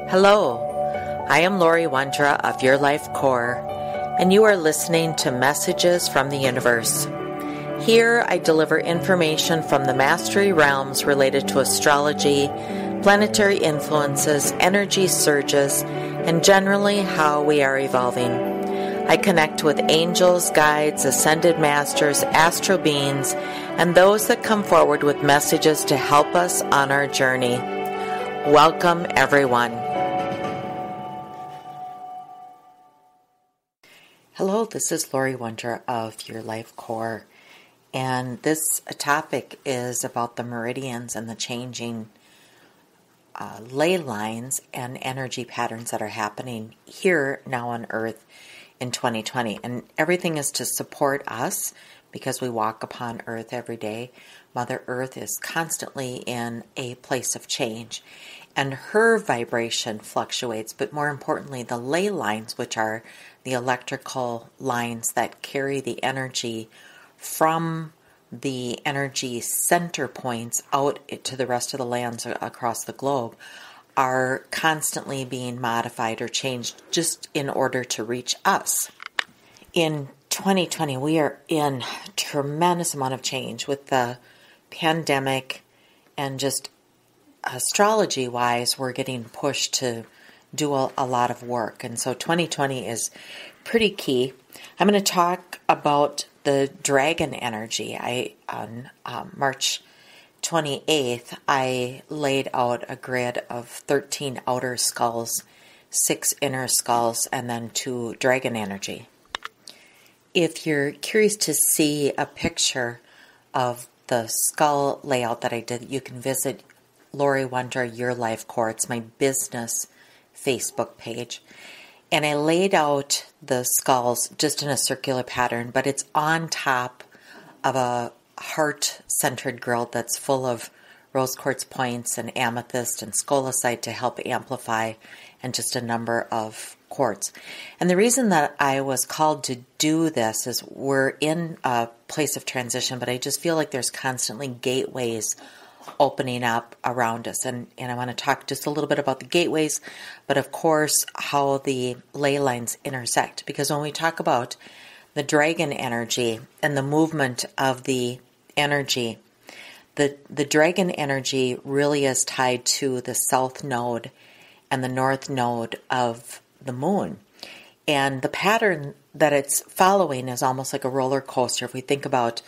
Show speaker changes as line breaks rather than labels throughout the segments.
Hello, I am Laurie of Your Life Core, and you are listening to Messages from the Universe. Here I deliver information from the mastery realms related to astrology, planetary influences, energy surges, and generally how we are evolving. I connect with angels, guides, ascended masters, astral beings, and those that come forward with messages to help us on our journey. Welcome, everyone. Hello, this is Laurie of Your Life Core, and this topic is about the meridians and the changing ley lines and energy patterns that are happening here now on Earth in 2020. And everything is to support us because we walk upon Earth every day. Mother Earth is constantly in a place of change, and her vibration fluctuates, but more importantly, the ley lines, which are the electrical lines that carry the energy from the energy center points out to the rest of the lands across the globe, are constantly being modified or changed just in order to reach us. In 2020, we are in a tremendous amount of change with the pandemic, and just astrology-wise, we're getting pushed to do a lot of work. And so 2020 is pretty key. I'm going to talk about the dragon energy. On March 28th, I laid out a grid of 13 outer skulls, 6 inner skulls, and then 2 dragon energy. If you're curious to see a picture of the skull layout that I did, you can visit Laurie Your Life Core. It's my business Facebook page. And I laid out the skulls just in a circular pattern, but it's on top of a heart-centered grid that's full of rose quartz points and amethyst and scolecite to help amplify, and just a number of quartz. And the reason that I was called to do this is we're in a place of transition, but I just feel like there's constantly gateways opening up around us. And I want to talk just a little bit about the gateways, but of course how the ley lines intersect. Because when we talk about the dragon energy and the movement of the energy, the dragon energy really is tied to the south node and the north node of the moon. And the pattern that it's following is almost like a roller coaster. If we think about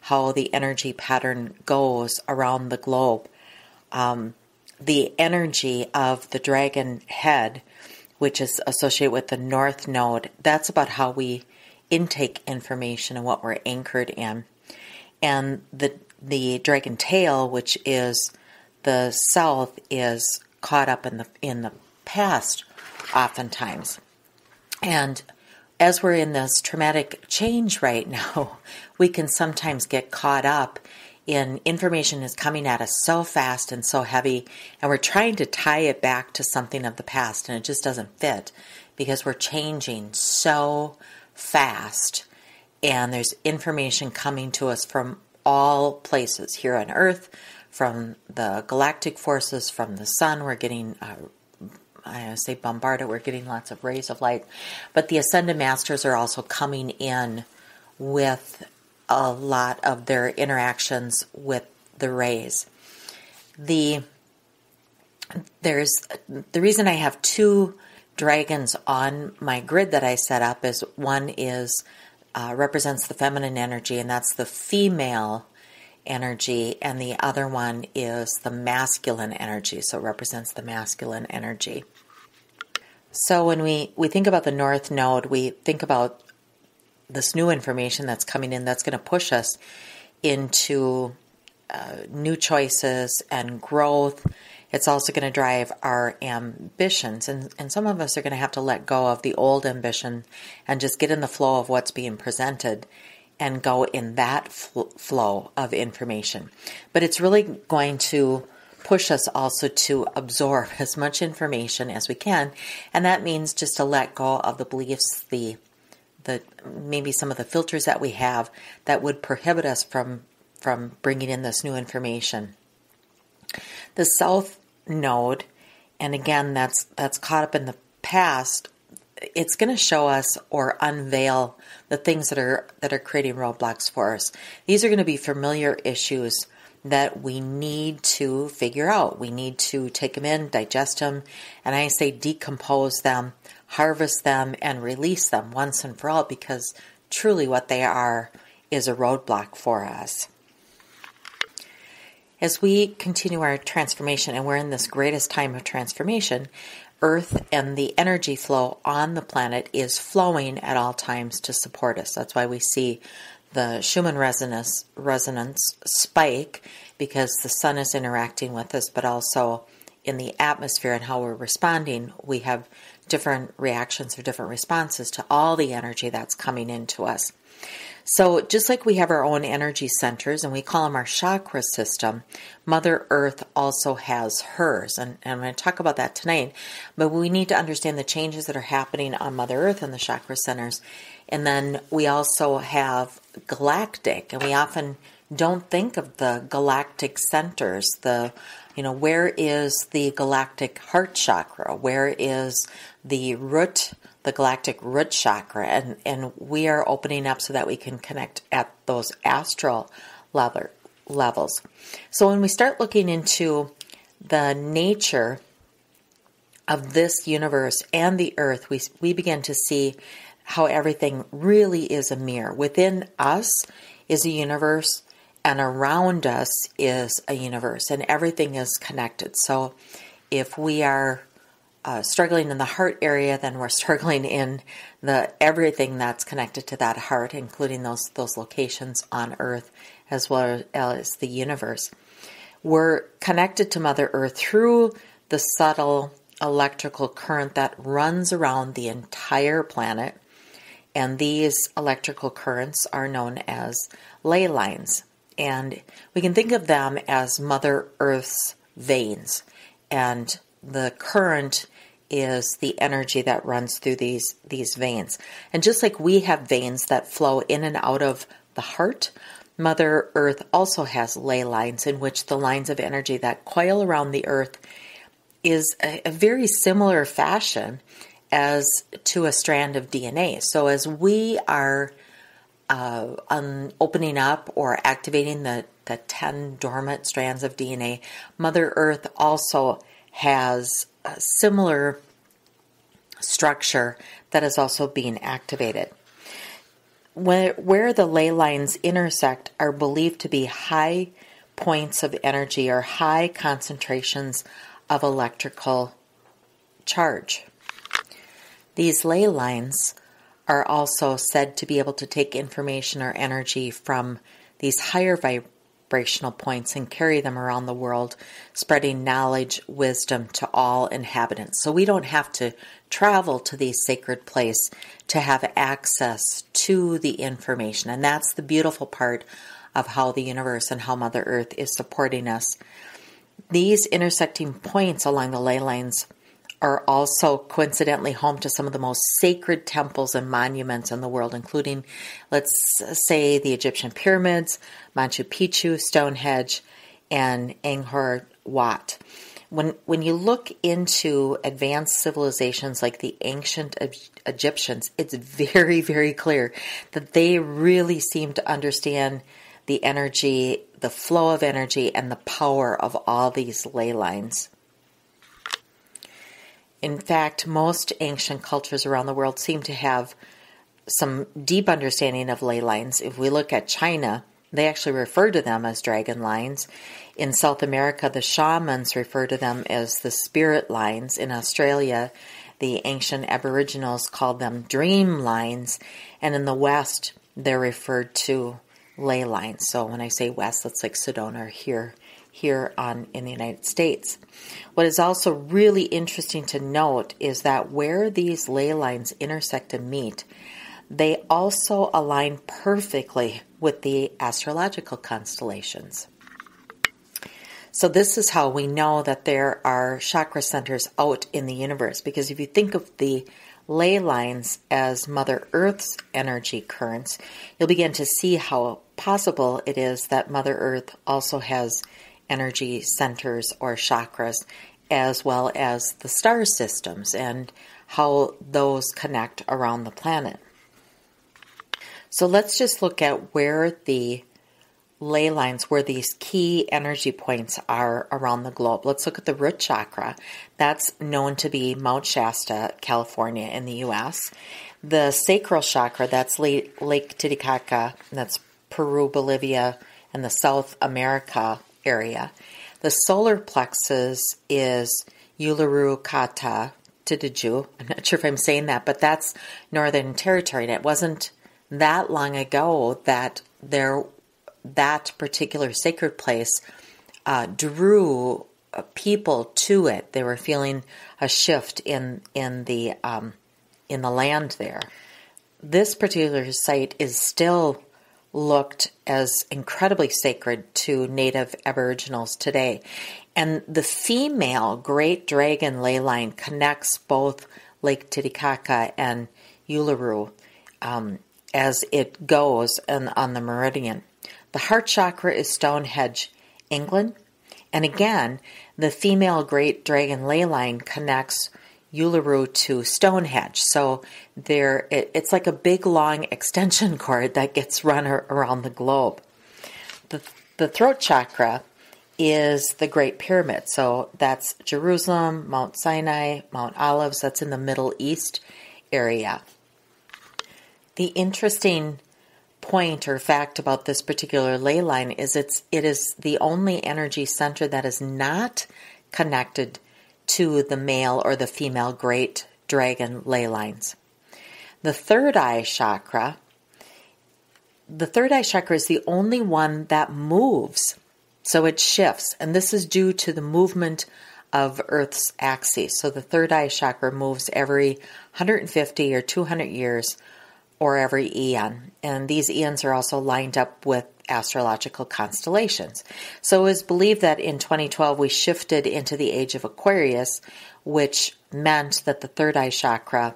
how the energy pattern goes around the globe, the energy of the dragon head, which is associated with the north node, that's about how we intake information and what we're anchored in. And the dragon tail, which is the south, is caught up in the past oftentimes. And as we're in this traumatic change right now, we can sometimes get caught up in information is coming at us so fast and so heavy, and we're trying to tie it back to something of the past, and it just doesn't fit because we're changing so fast, and there's information coming to us from all places here on Earth, from the galactic forces, from the sun. We're getting I say bombarded, we're getting lots of rays of light. But the Ascended Masters are also coming in with a lot of their interactions with the rays. The reason I have 2 dragons on my grid that I set up is one is represents the feminine energy, and that's the female energy, and the other one is the masculine energy, so it represents the masculine energy. So when we think about the north node, we think about this new information that's coming in that's going to push us into new choices and growth. It's also going to drive our ambitions, and some of us are going to have to let go of the old ambition and just get in the flow of what's being presented and go in that flow of information. But it's really going to push us also to absorb as much information as we can, and that means just to let go of the beliefs, the maybe some of the filters that we have that would prohibit us from bringing in this new information. The south node and again, that's caught up in the past, it's going to show us or unveil the things that are creating roadblocks for us. These are going to be familiar issues that we need to figure out. We need to take them in, digest them, and I say decompose them, harvest them, and release them once and for all, because truly what they are is a roadblock for us. As we continue our transformation, and we're in this greatest time of transformation, Earth and the energy flow on the planet is flowing at all times to support us. That's why we see the Schumann resonance spike, because the sun is interacting with us, but also in the atmosphere and how we're responding, we have different reactions or different responses to all the energy that's coming into us. So just like we have our own energy centers, and we call them our chakra system, Mother Earth also has hers. And I'm going to talk about that tonight. But we need to understand the changes that are happening on Mother Earth and the chakra centers. And then we also have galactic, and we often don't think of the galactic centers. Where is the galactic heart chakra? Where is the galactic root chakra? And we are opening up so that we can connect at those astral levels. So when we start looking into the nature of this universe and the earth, we begin to see how everything really is a mirror. Within us is a universe, and around us is a universe, and everything is connected. So if we are struggling in the heart area, then we're struggling in everything that's connected to that heart, including those locations on Earth as well as the universe. We're connected to Mother Earth through the subtle electrical current that runs around the entire planet, and these electrical currents are known as ley lines. And we can think of them as Mother Earth's veins, and the current is the energy that runs through these veins. And just like we have veins that flow in and out of the heart, Mother Earth also has ley lines, in which the lines of energy that coil around the earth is a very similar fashion as to a strand of DNA. So as we are opening up or activating the 10 dormant strands of DNA, Mother Earth also has a similar structure that is also being activated. Where the ley lines intersect are believed to be high points of energy or high concentrations of electrical charge. These ley lines are also said to be able to take information or energy from these higher vibrational points and carry them around the world, spreading knowledge, wisdom to all inhabitants. So we don't have to travel to these sacred places to have access to the information. And that's the beautiful part of how the universe and how Mother Earth is supporting us. These intersecting points along the ley lines are also coincidentally home to some of the most sacred temples and monuments in the world, including, let's say, the Egyptian pyramids, Machu Picchu, Stonehenge, and Angkor Wat. When you look into advanced civilizations like the ancient Egyptians, it's very, very clear that they really seem to understand the energy, the flow of energy, and the power of all these ley lines. In fact, most ancient cultures around the world seem to have some deep understanding of ley lines. If we look at China, they actually refer to them as dragon lines. In South America, the shamans refer to them as the spirit lines. In Australia, the ancient Aboriginals called them dream lines. And in the West, they're referred to ley lines. So when I say West, that's like Sedona here in the United States. What is also really interesting to note is that where these ley lines intersect and meet, they also align perfectly with the astrological constellations. So this is how we know that there are chakra centers out in the universe, because if you think of the ley lines as Mother Earth's energy currents, you'll begin to see how possible it is that Mother Earth also has energy centers or chakras, as well as the star systems and how those connect around the planet. So let's just look at where the ley lines, where these key energy points are around the globe. Let's look at the root chakra. That's known to be Mount Shasta, California in the U.S. The sacral chakra, that's Lake Titicaca, that's Peru, Bolivia, and the South America area. The solar plexus is Uluru Kata Tidiju. I'm not sure if I'm saying that, but that's Northern Territory. And it wasn't that long ago that that particular sacred place drew people to it. They were feeling a shift in the land there. This particular site is still looked as incredibly sacred to Native Aboriginals today. And the female Great Dragon ley line connects both Lake Titicaca and Uluru as it goes on the meridian. The heart chakra is Stonehenge, England. And again, the female Great Dragon ley line connects Uluru to Stonehenge. So it's like a big long extension cord that gets run around the globe. The throat chakra is the Great Pyramid. So that's Jerusalem, Mount Sinai, Mount Olives. That's in the Middle East area. The interesting point or fact about this particular ley line is it is the only energy center that is not connected to the male or the female Great Dragon ley lines. The third eye chakra is the only one that moves. So it shifts, and this is due to the movement of Earth's axis. So the third eye chakra moves every 150 or 200 years or every eon. And these eons are also lined up with astrological constellations. So it is believed that in 2012 we shifted into the age of Aquarius, which meant that the third eye chakra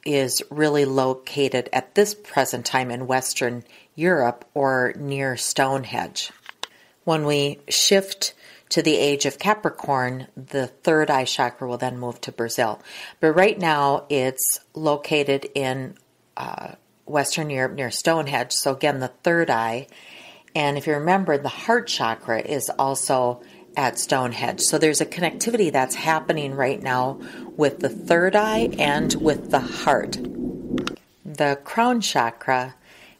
is really located at this present time in Western Europe or near Stonehenge. When we shift to the age of Capricorn, the third eye chakra will then move to Brazil. But right now it's located in Western Europe near Stonehenge. So again, the third eye. And if you remember, the heart chakra is also at Stonehenge. So there's a connectivity that's happening right now with the third eye and with the heart. The crown chakra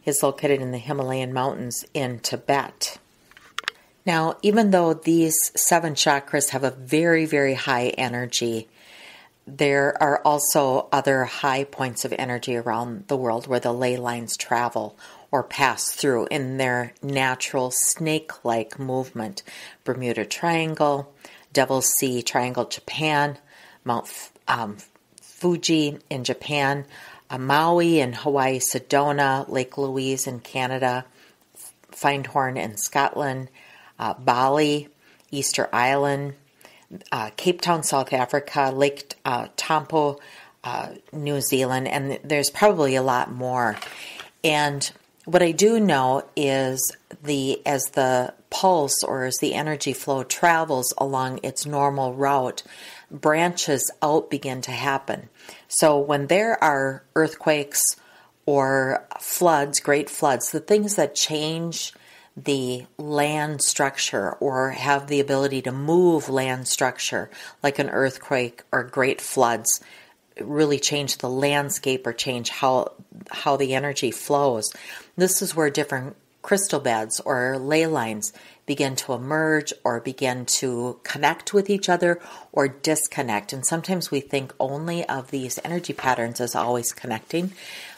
is located in the Himalayan mountains in Tibet. Now, even though these 7 chakras have a very, very high energy, there are also other high points of energy around the world where the ley lines travel or pass through in their natural snake-like movement. Bermuda Triangle, Devil's Sea Triangle, Japan, Mount Fuji in Japan, Maui in Hawaii, Sedona, Lake Louise in Canada, Findhorn in Scotland, Bali, Easter Island, Cape Town, South Africa, Lake Taupo, New Zealand, and there's probably a lot more. And what I do know is as the pulse or as the energy flow travels along its normal route, branches out begin to happen. So when there are earthquakes or floods, great floods, the things that change the land structure or have the ability to move land structure, like an earthquake or great floods, really change the landscape or change how the energy flows. This is where different crystal beds or ley lines begin to emerge or begin to connect with each other or disconnect. And sometimes we think only of these energy patterns as always connecting.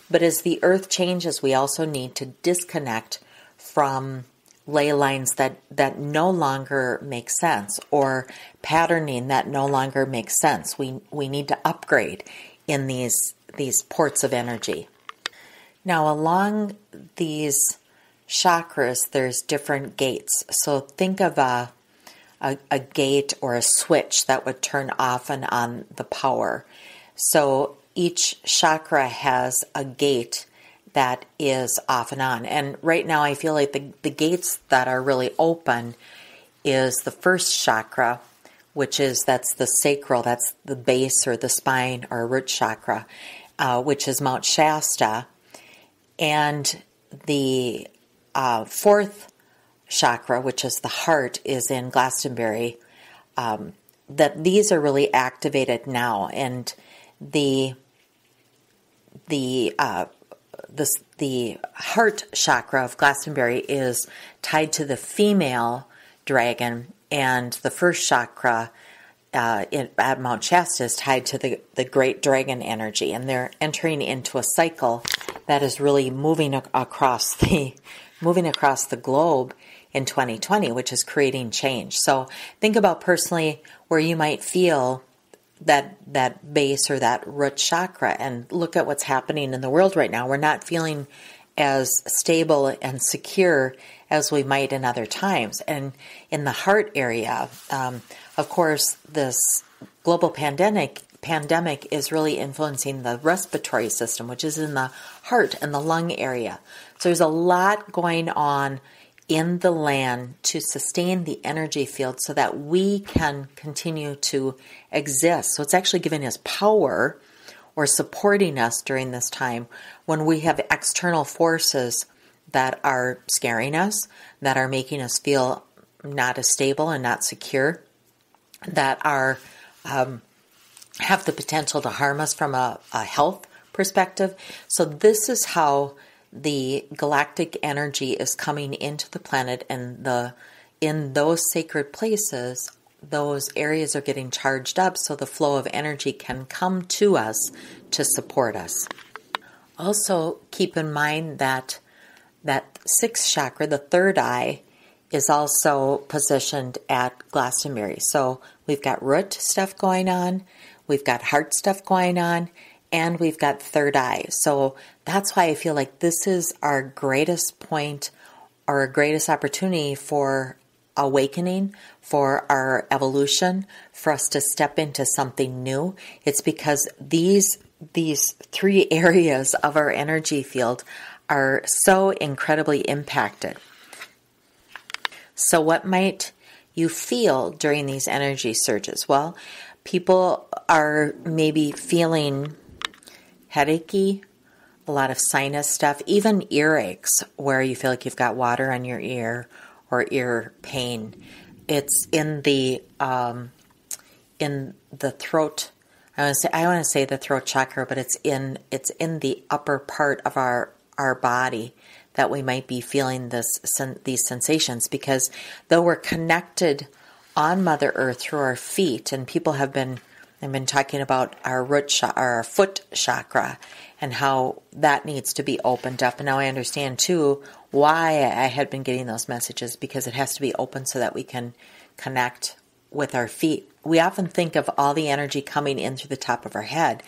But as the earth changes, we also need to disconnect from ley lines that no longer make sense or patterning that no longer makes sense. We need to upgrade in these ports of energy. Now, along these chakras, there's different gates. So think of a gate or a switch that would turn off and on the power. So each chakra has a gate that is off and on. And right now I feel like the gates that are really open is the first chakra, that's the sacral, that's the base or the spine or root chakra, which is Mount Shasta. And the fourth chakra, which is the heart, is in Glastonbury. That these are really activated now, and the heart chakra of Glastonbury is tied to the female dragon, and the first chakra at Mount Shasta is tied to the great dragon energy, and they're entering into a cycle that is really moving across the globe in 2020, which is creating change. So think about personally where you might feel that base or that root chakra, and look at what's happening in the world right now. We're not feeling as stable and secure as we might in other times. And in the heart area, of course, this global pandemic is really influencing the respiratory system, which is in the heart and the lung area. So there's a lot going on in the land to sustain the energy field so that we can continue to exist. So it's actually giving us power or supporting us during this time when we have external forces that are scaring us, that are making us feel not as stable and not secure, that are have the potential to harm us from a health perspective. So this is how the galactic energy is coming into the planet, and in those sacred places, those areas are getting charged up so the flow of energy can come to us to support us. Also, keep in mind that sixth chakra, the third eye, is also positioned at Glastonbury. So we've got root stuff going on, we've got heart stuff going on, and we've got third eye. So that's why I feel like this is our greatest point or our greatest opportunity for awakening, for our evolution, for us to step into something new. It's because these three areas of our energy field are so incredibly impacted. So what might you feel during these energy surges? Well, people are maybe feeling headachy, a lot of sinus stuff, even earaches where you feel like you've got water on your ear or ear pain. It's in the throat. I want to say the throat chakra, but it's in the upper part of our body that we might be feeling these sensations, because though we're connected on Mother Earth through our feet, and people have been talking about our our foot chakra and how that needs to be opened up. And now I understand too why I had been getting those messages, because it has to be open so that we can connect with our feet. We often think of all the energy coming in through the top of our head,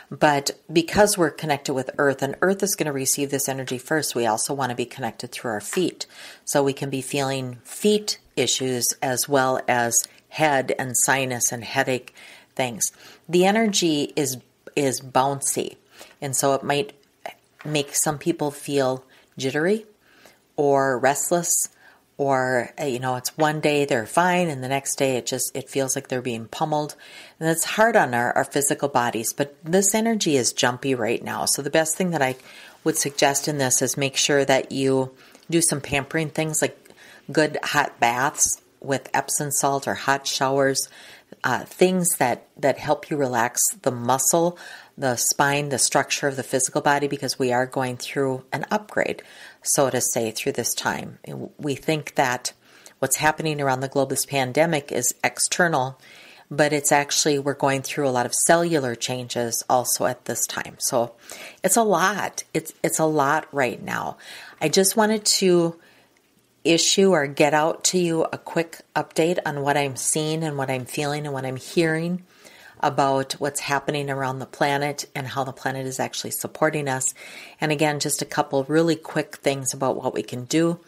but because we're connected with Earth, and Earth is going to receive this energy first, we also want to be connected through our feet. So we can be feeling feet issues as well as head and sinus and headache things. The energy is bouncy, and so it might make some people feel jittery or restless, or it's one day they're fine and the next day it feels like they're being pummeled, and it's hard on our physical bodies. But this energy is jumpy right now, so the best thing that I would suggest in this is make sure that you do some pampering things like good hot baths with Epsom salt or hot showers, things that help you relax the muscle, the spine, the structure of the physical body, because we are going through an upgrade, so to say, through this time. We think that what's happening around the globe, this pandemic, is external, but it's actually, we're going through a lot of cellular changes also at this time. So it's a lot. It's a lot right now. I just wanted to issue or get out to you a quick update on what I'm seeing and what I'm feeling and what I'm hearing about what's happening around the planet and how the planet is actually supporting us. And again, just a couple really quick things about what we can do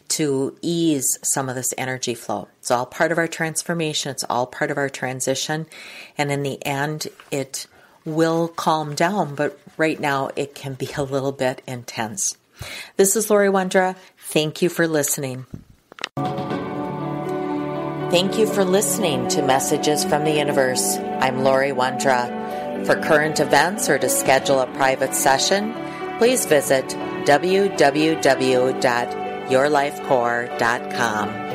to ease some of this energy flow. It's all part of our transformation. It's all part of our transition. And in the end, it will calm down, but right now it can be a little bit intense. This is Laurie Wondra. Thank you for listening. Thank you for listening to Messages from the Universe. I'm Laurie Wondra. For current events or to schedule a private session, please visit www.yourlifecore.com.